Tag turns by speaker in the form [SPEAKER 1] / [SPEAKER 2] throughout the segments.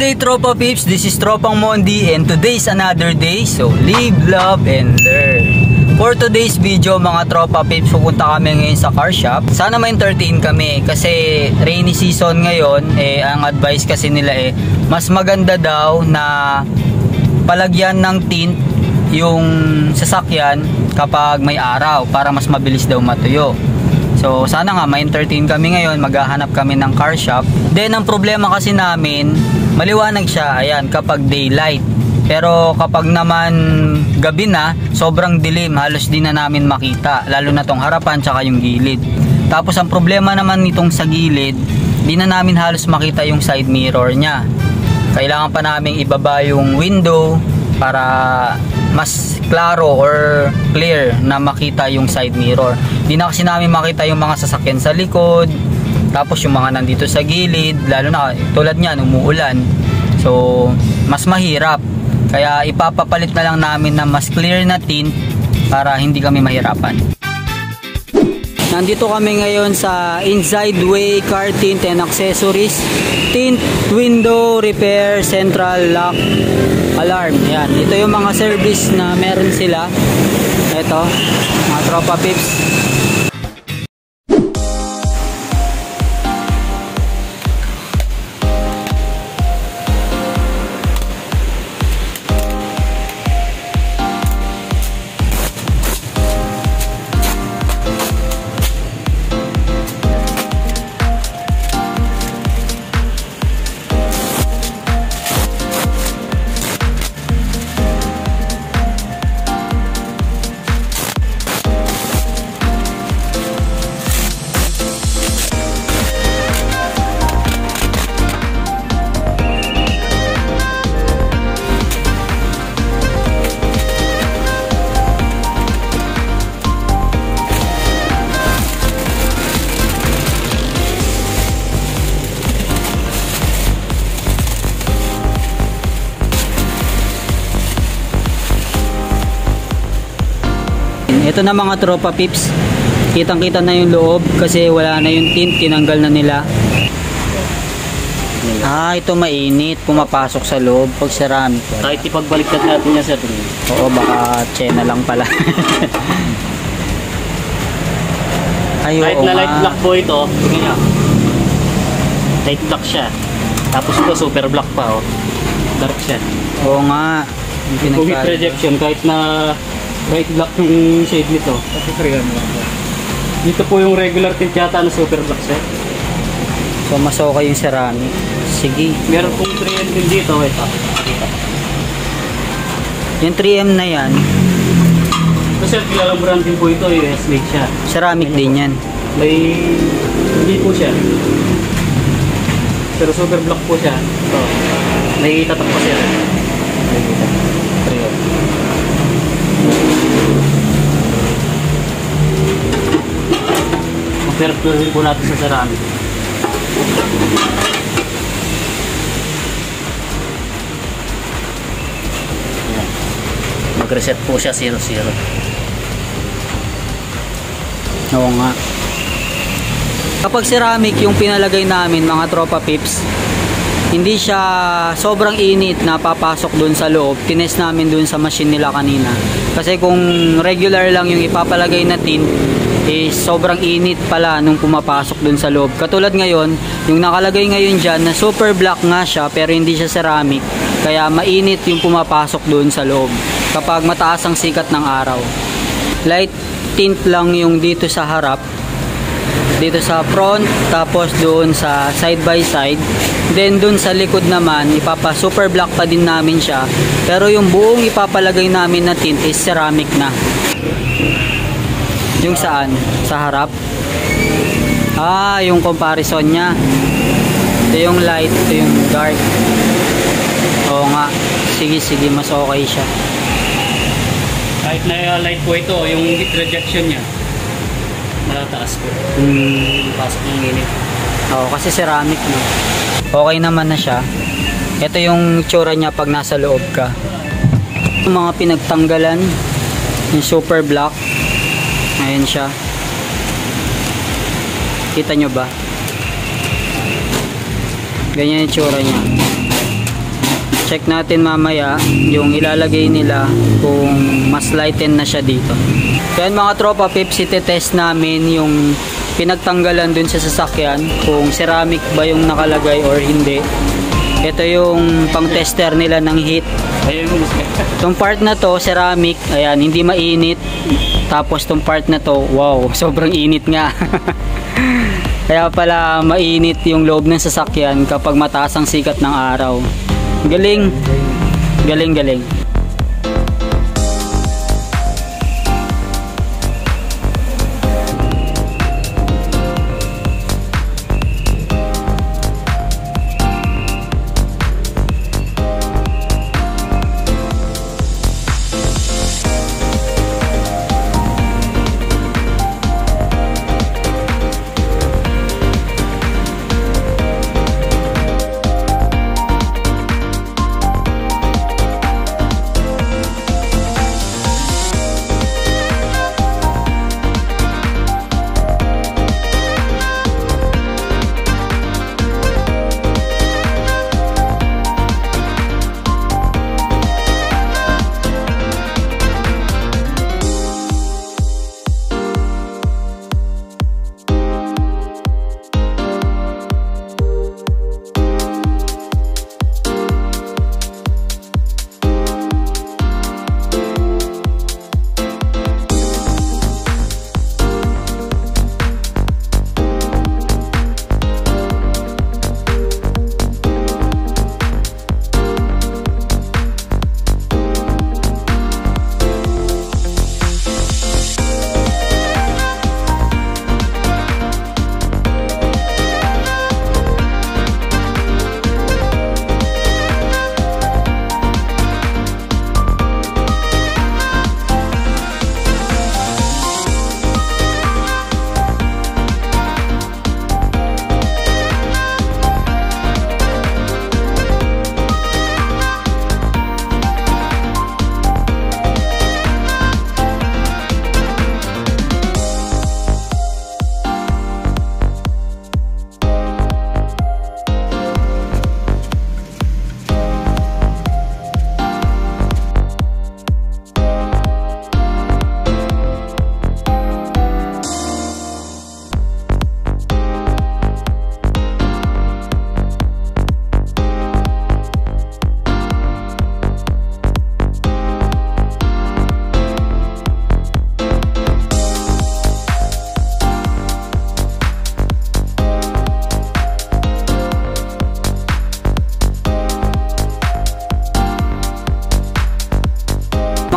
[SPEAKER 1] day, Tropa Pips. This is Tropang Mondi and today's another day. So, live, love, and learn. For today's video, mga Tropa Pips, pupunta kami ngayon sa car shop. Sana ma-entertain kami kasi rainy season ngayon. Ang advice kasi nila mas maganda daw na palagyan ng tint yung sasakyan kapag may araw para mas mabilis daw matuyo. So sana nga ma-entertain kami ngayon, maghahanap kami ng car shop. Then ang problema kasi namin, maliwanag siya, ayan, kapag daylight. Pero kapag naman gabi na, sobrang dilim, halos di na namin makita, lalo na tong harapan tsaka yung gilid. Tapos ang problema naman nitong sa gilid, di na namin halos makita yung side mirror niya. Kailangan pa namin ibaba yung window para mas klaro or clear na makita yung side mirror. Di na kasi namin makita yung mga sasakyan sa likod, tapos yung mga nandito sa gilid, lalo na tulad niyan, umuulan. So mas mahirap, kaya ipapapalit na lang namin na mas clear na tint para hindi kami mahirapan. Nandito kami ngayon sa Inside Way Car Tint and Accessories, Tint, Window Repair, Central Lock, Alarm. Yan, ito yung mga service na meron sila. Ito, mga Tropa Pips. Ito na mga Tropa Pips, kitang kita na yung loob kasi wala na yung tint, tinanggal na nila. Ito mainit, pumapasok sa loob pag ceramic.
[SPEAKER 2] Kahit ipagbaliktad natin yan sir.
[SPEAKER 1] Oo, baka tsena lang pala. Ay,
[SPEAKER 2] kahit na light black po ito, tingnan nyo, light black siya, tapos ito super black pa, dark siya.
[SPEAKER 1] Oo nga,
[SPEAKER 2] kung heat rejection, kahit na bright black yung shade nito. Dito po yung regular tint yata na super black set.
[SPEAKER 1] So mas okay yung ceramic. Sige.
[SPEAKER 2] Meron pong 3M din dito. Ito.
[SPEAKER 1] Yung 3M na yan.
[SPEAKER 2] Kasi kilalang brand din po ito. US made siya.
[SPEAKER 1] Ceramic din yan.
[SPEAKER 2] May hindi po siya. Pero super black po siya. Ito. May tatak pa siya. Compare po natin sa ceramic. Mag-reset po siya 0-0.
[SPEAKER 1] Oo nga. Kapag ceramic yung pinalagay namin mga Tropa Pips, hindi siya sobrang init na papasok dun sa loob. Tinest namin dun sa machine nila kanina. Kasi kung regular lang yung ipapalagay na tint, sobrang init pala nung pumapasok dun sa loob. Katulad ngayon, yung nakalagay ngayon dyan na super black nga siya pero hindi siya ceramic, kaya mainit yung pumapasok dun sa loob kapag mataas ang sikat ng araw. Light tint lang yung dito sa harap, dito sa front, tapos doon sa side by side. Then doon sa likod naman, ipapa super black pa din namin siya, pero yung buong ipapalagay namin na tint is ceramic na. Yung saan? Sa harap? Yung comparison nya. Ito yung light, ito yung dark. Oo nga. Sige, mas okay siya.
[SPEAKER 2] Kahit na light po ito, yung heat rejection nya malataas po. Pasok ng init.
[SPEAKER 1] Oo, kasi ceramic no. Okay naman na siya. Ito yung tsura nya pag nasa loob ka. Yung mga pinagtanggalan, yung super black. Ayan siya. Kita nyo ba? Ganyan yung tsura niya. check natin mamaya yung ilalagay nila kung mas lighten na siya dito. Kaya mga tropa pips, itetest namin yung pinagtanggalan dun sa sasakyan kung ceramic ba yung nakalagay or hindi. Ito yung pang tester nila ng heat. Itong part na to ceramic, ayan, hindi mainit. Tapos itong part na to, wow, sobrang init nga. Kaya pala mainit yung loob ng sasakyan kapag mataas ang sikat ng araw. Galing. Galing.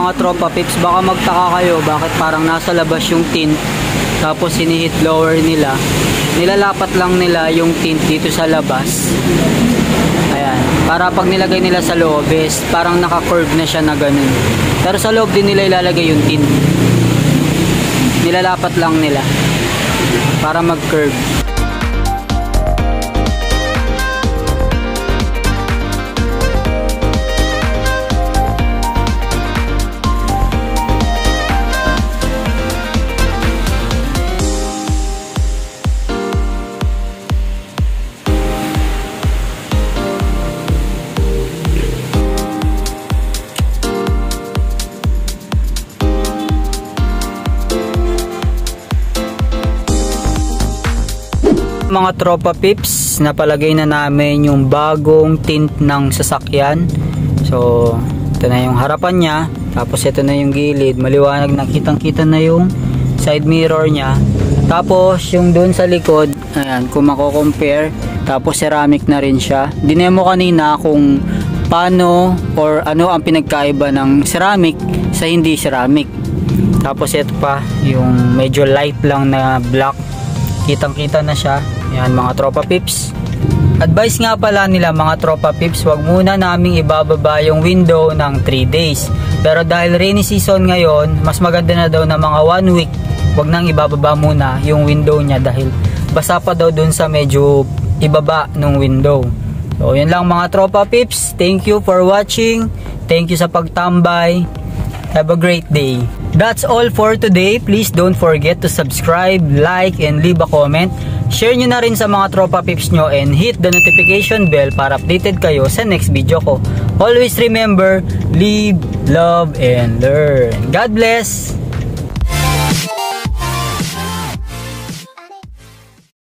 [SPEAKER 1] Mga tropa pips, baka magtaka kayo bakit parang nasa labas yung tint tapos hinihit blower nila. Nilalapat lang nila yung tint dito sa labas. Ayan, para pag nilagay nila sa loob is parang naka-curve na siya na ganun. Pero sa loob din nila ilalagay yung tint. Nilalapat lang nila para mag-curve. Mga tropa pips, napalagay na namin yung bagong tint ng sasakyan. So ito na yung harapan niya, tapos ito na yung gilid, maliwanag na, kitang-kita na yung side mirror niya. Tapos yung dun sa likod, ayan, kung mako-compare, tapos ceramic na rin siya. Dinemo kanina kung paano or ano ang pinagkaiba ng ceramic sa hindi ceramic. Tapos ito pa, yung medyo light lang na black, kitang-kita na siya. Yan mga tropa pips. Advice nga pala nila mga tropa pips, wag muna naming ibababa yung window ng 3 days. Pero dahil rainy season ngayon, mas maganda na daw na mga 1 week. Wag nang ibababa muna yung window niya dahil basa pa daw dun sa medyo ibaba ng window. So yun lang mga tropa pips. Thank you for watching. Thank you sa pagtambay. Have a great day. That's all for today. Please don't forget to subscribe, like, and leave a comment. share nyo na rin sa mga tropa pips nyo and hit the notification bell para updated kayo sa next video ko. Always remember, live, love, and learn. God bless!